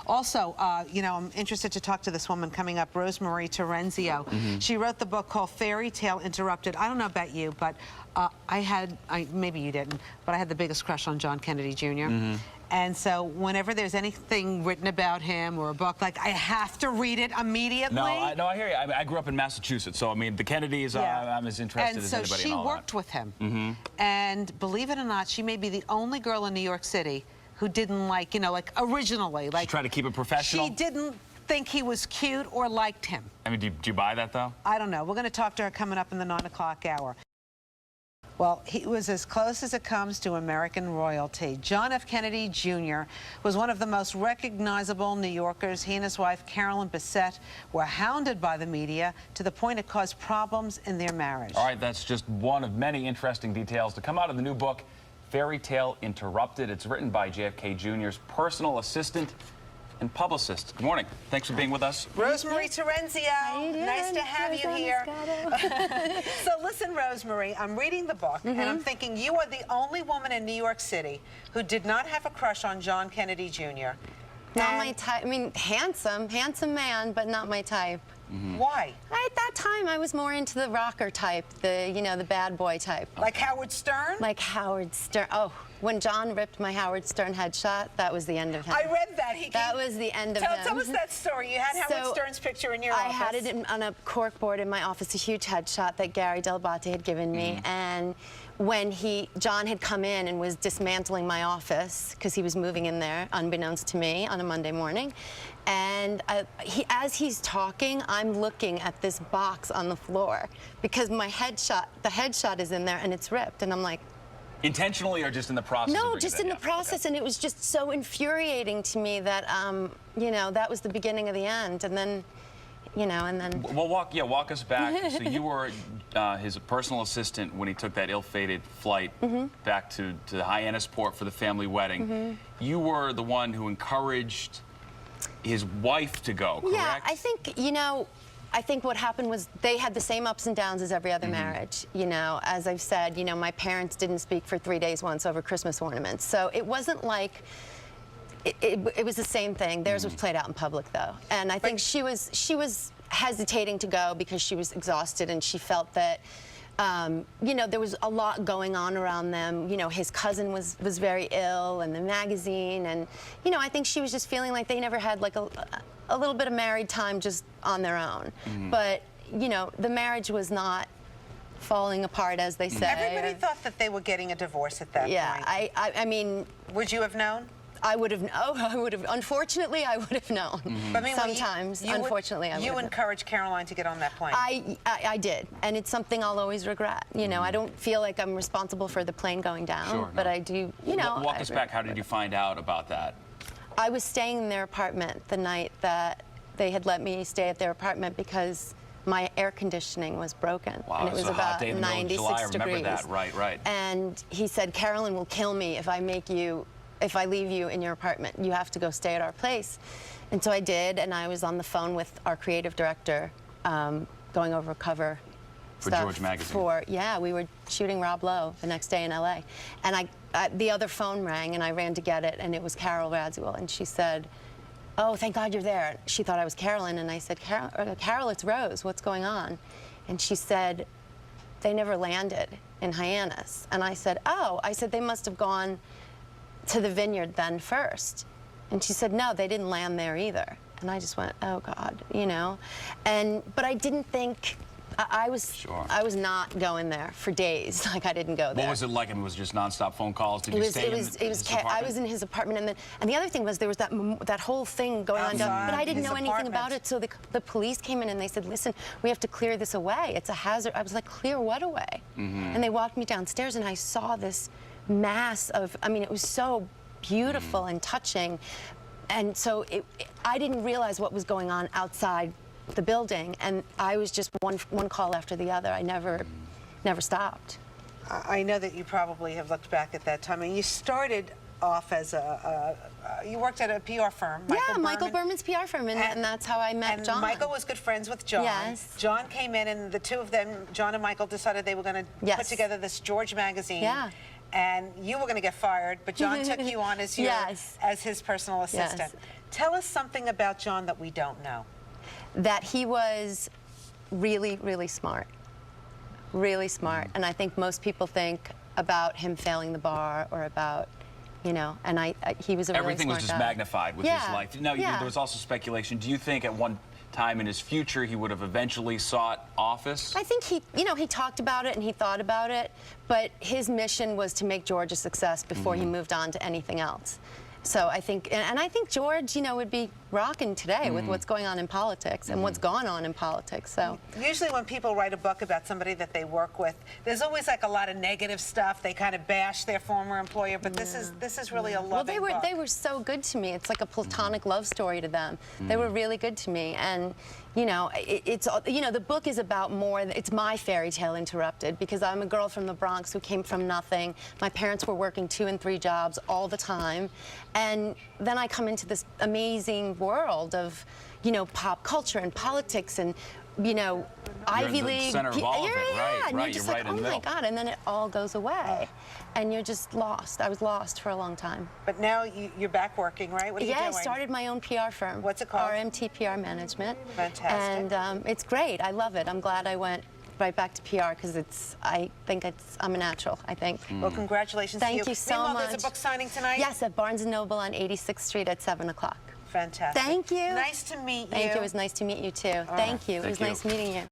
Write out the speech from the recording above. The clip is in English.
Also, you know, I'm interested to talk to this woman coming up, RoseMarie Terenzio. She wrote the book called Fairy Tale Interrupted. I don't know about you, but maybe you didn't, but I had the biggest crush on John Kennedy Jr. And so whenever there's anything written about him or a book, like, I have to read it immediately. No, I hear you. I grew up in Massachusetts, so I mean, the Kennedys, I'm as interested as anybody in all that. And so she worked with him. And believe it or not, she may be the only girl in New York City who didn't like, you know, like originally. Like, she tried to keep it professional? She didn't think he was cute or liked him. I mean, do you buy that, though? I don't know. We're going to talk to her coming up in the 9 o'clock hour. Well, he was as close as it comes to American royalty. John F. Kennedy Jr. was one of the most recognizable New Yorkers. He and his wife, Carolyn Bessette, were hounded by the media to the point it caused problems in their marriage. All right, that's just one of many interesting details to come out of the new book, Fairy Tale Interrupted. It's written by JFK Jr.'s personal assistant and publicist. Good morning. Thanks for being with us. RoseMarie Terenzio. Nice to have you here. So listen, RoseMarie, I'm reading the book, and I'm thinking you are the only woman in New York City who did not have a crush on John Kennedy Jr. Not my type. I mean, handsome man, but not my type. Why? At that time, I was more into the rocker type, the bad boy type. Like Howard Stern? Like Howard Stern. Oh, when John ripped my Howard Stern headshot, that was the end of him. I read that. That was the end of him. Tell us that story. You had Howard Stern's picture in your office. I had it on a cork board in my office, a huge headshot that Gary Delabate had given me. And when John had come in and was dismantling my office, because he was moving in there, unbeknownst to me, on a Monday morning. And as he's talking, I'm looking at this box on the floor because the headshot is in there and it's ripped. And I'm like, intentionally or just in the process? No, just in the process. Okay. And it was just so infuriating to me that, you know, that was the beginning of the end. And then, you know, and then... Well, walk us back. So you were his personal assistant when he took that ill-fated flight back to the Hyannisport for the family wedding. You were the one who encouraged his wife to go, correct? Yeah, I think, you know, I think what happened was they had the same ups and downs as every other marriage. You know, as I've said, you know, my parents didn't speak for 3 days once over Christmas ornaments. So it wasn't like, it was the same thing. Theirs was played out in public, though. And I think she was hesitating to go because she was exhausted and she felt that, you know, there was a lot going on around them. You know, his cousin was very ill, and the magazine, and, you know, I think she was just feeling like they never had like a little bit of married time just on their own. But, you know, the marriage was not falling apart, as they say. Everybody thought that they were getting a divorce at that point. Yeah, I mean... Would you have known? I would have, unfortunately, I would have known. But I mean, sometimes, unfortunately, I would have. You encouraged Caroline to get on that plane. I did, and it's something I'll always regret. You know, I don't feel like I'm responsible for the plane going down, but I do, you know. Walk us back. How did you find out about that? I was staying in their apartment the night that they had let me stay at their apartment because my air conditioning was broken. Wow, and it was about 96 July. degrees. I remember that, right. And he said, Carolyn will kill me if I leave you in your apartment. You have to go stay at our place. And so I did, and I was on the phone with our creative director, going over cover for stuff George Magazine. Yeah, we were shooting Rob Lowe the next day in LA. And the other phone rang, and I ran to get it, and it was Carol Radziwill, and she said, oh, thank God you're there. She thought I was Carolyn, and I said, Carol, it's Rose, what's going on? And she said, they never landed in Hyannis. And I said, oh, they must have gone to the Vineyard then first. And she said, no, they didn't land there either. And I just went, oh God, you know. But I didn't think, I was not going there for days. Like, I didn't go there. What was it like? I mean, was it just nonstop phone calls? Did you stay in his apartment? I was in his apartment, and the other thing was there was that whole thing going on down, but I didn't know anything about it. So the police came in and they said, listen, we have to clear this away. It's a hazard. I was like, clear what away? And they walked me downstairs, and I saw this mass of, I mean, it was so beautiful and touching. And so I didn't realize what was going on outside the building, and I was just one call after the other. I never stopped. I know that you probably have looked back at that time, and you started off as you worked at a PR firm. Michael Berman's PR firm, and that's how I met John. Michael was good friends with John. Yes. John came in, and the two of them, John and Michael, decided they were going to put together this George magazine. Yeah. And you were going to get fired, but John took you on as his personal assistant. Tell us something about John that we don't know. That he was really, really smart. Really smart. And I think most people think about him failing the bar or about, you know, and he was a really Everything was smart just guy. magnified with his life. Now, Yeah. there was also speculation. Do you think at one time in his future he would have eventually sought office? I think he, you know, he talked about it and he thought about it, but his mission was to make George a success before he moved on to anything else. So I think, and I think George, you know, would be rocking today with what's going on in politics and what's gone on in politics. So usually when people write a book about somebody that they work with, there's always like a lot of negative stuff. They kind of bash their former employer, but this is really a loving book. they were so good to me. It's like a platonic love story to them. They were really good to me, and you know, it's you know, the book is about more. It's my fairy tale interrupted because I'm a girl from the Bronx who came from nothing. My parents were working 2 and 3 jobs all the time, and then I come into this amazing world of, you know, pop culture and politics and, you know, Ivy in the League. center of all of it, right, And right, you're just you're like, right in oh the my middle. God, and then it all goes away, and you're just lost. I was lost for a long time. But now you're back working, right? What are you Yeah, doing? I started my own PR firm. What's it called? RMT PR Management. Fantastic. And it's great. I love it. I'm glad I went right back to PR because I'm a natural, I think. Well, congratulations to you. Thank you so Meanwhile, much. there's a book signing tonight? Yes, at Barnes & Noble on 86th Street at 7 o'clock. Fantastic. Thank you. Nice to meet you. Thank you. It was nice to meet you, too. Thank you. It was Thank you. nice meeting you.